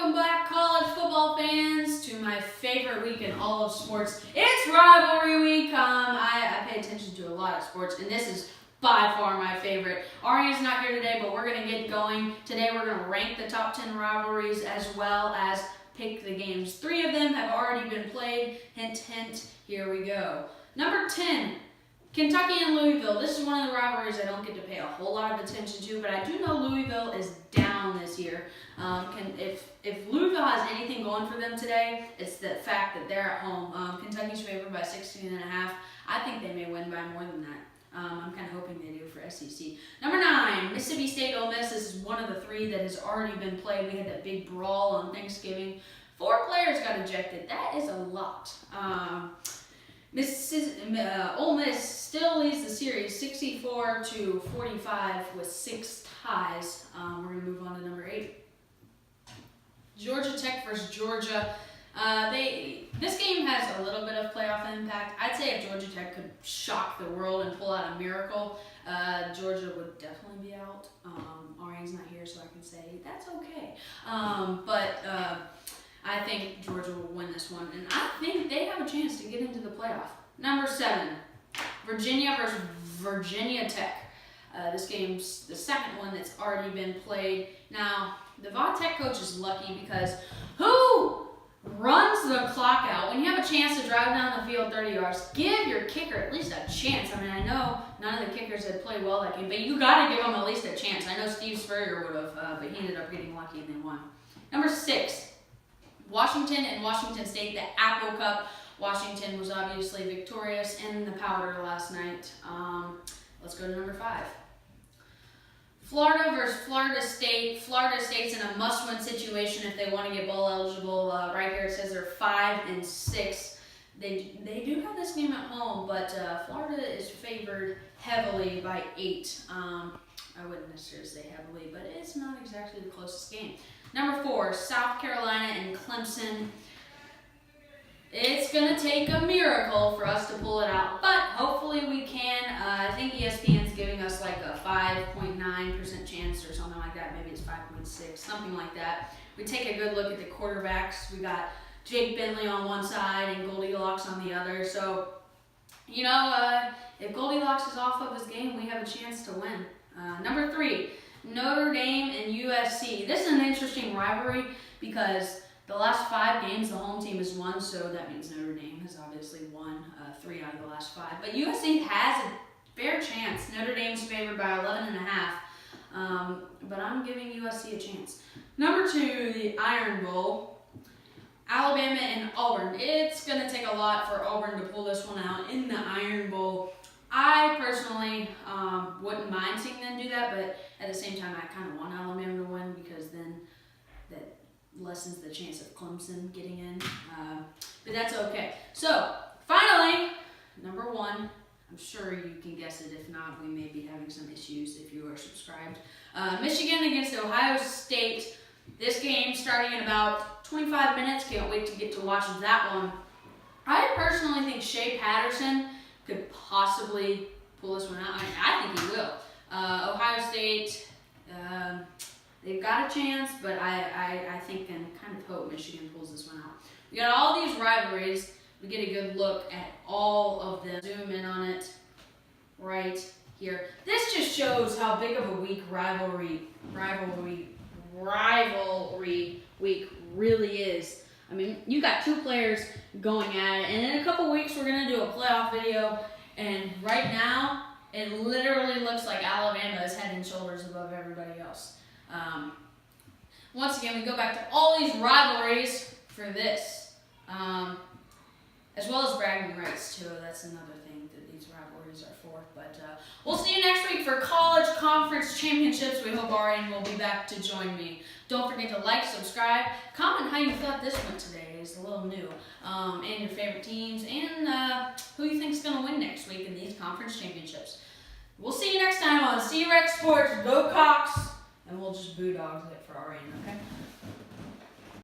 welcome back, college football fans, to my favorite week in all of sports. It's Rivalry Week. I pay attention to a lot of sports, and this is by far my favorite. Arian's not here today, but we're going to get going. Today we're going to rank the top 10 rivalries as well as pick the games. 3 of them have already been played. Hint, hint, here we go. Number 10. Kentucky and Louisville. This is one of the rivalries I don't get to pay a whole lot of attention to, but I do know Louisville is down this year. If Louisville has anything going for them today, it's the fact that they're at home. Kentucky's favored by 16.5. I think they may win by more than that. I'm kind of hoping they do for SEC. Number 9, Mississippi State Ole Miss. This is one of the 3 that has already been played. We had that big brawl on Thanksgiving. 4 players got ejected. That is a lot. Ole Miss still leads the series 64-45 with 6 ties. We're going to move on to number 8. Georgia Tech versus Georgia. This game has a little bit of playoff impact. I'd say if Georgia Tech could shock the world and pull out a miracle, Georgia would definitely be out. Arian's not here, so I can say that's okay. I think Georgia will win this one, and I think they have a chance to get into the playoff. Number 7, Virginia versus Virginia Tech. This game's the second one that's already been played. Now, the Va Tech coach is lucky because who runs the clock out? When you have a chance to drive down the field 30 yards, give your kicker at least a chance. I mean, I know none of the kickers had played well that game, but you got to give them at least a chance. I know Steve Spurrier would have, but he ended up getting lucky and they won. Number 6. Washington and Washington State, the Apple Cup. Washington was obviously victorious in the powder last night. Let's go to number 5. Florida versus Florida State. Florida State's in a must-win situation if they want to get bowl eligible. Right here it says they're 5-6. They do have this game at home, but Florida is favored heavily by 8. I wouldn't necessarily say heavily, but it's not exactly the closest game. Number 4, South Carolina and Clemson. It's going to take a miracle for us to pull it out, but hopefully we can. I think ESPN's giving us like a 5.9% chance or something like that. Maybe it's 5.6, something like that. We take a good look at the quarterbacks. We got Jake Bentley on one side and Goldilocks on the other. So, if Goldilocks is off of his game, we have a chance to win. Number 3, Notre Dame and USC. This is an interesting rivalry because the last 5 games the home team has won, so that means Notre Dame has obviously won 3 out of the last 5. But USC has a fair chance. Notre Dame's favored by 11.5, but I'm giving USC a chance. Number 2, the Iron Bowl. Alabama and Auburn. It's going to take a lot for Auburn to pull this one out in the Iron Bowl. I personally wouldn't mind seeing them do that, but at the same time, I kind of want Alabama to win because then that lessens the chance of Clemson getting in. But that's okay. So, finally, number 1. I'm sure you can guess it. If not, we may be having some issues if you are subscribed. Michigan against Ohio State. This game starting in about 25 minutes. Can't wait to get to watch that one. I personally think Shea Patterson could possibly pull this one out. I think he will. Ohio State, they've got a chance, but I think and kind of hope Michigan pulls this one out. We got all these rivalries. We get a good look at all of them. Zoom in on it right here. This just shows how big of a week rivalry week really is. I mean, you got 2 players going at it, and in a couple weeks we're going to do a playoff video, and right now it literally looks like Alabama is head and shoulders above everybody else. Once again, we go back to all these rivalries for this, as well as bragging rights too. That's another thing that these rivalries are for. But we'll see you next week for college conference championships. We hope Arian will be back to join me. Don't forget to like, subscribe, comment how you thought this went today. It's a little new. And your favorite teams, and who you think is going to win next week in these conference championships. We'll see you next time on C-Rex Sports. Go Cox! And we'll just boo dogs it for Arian, okay?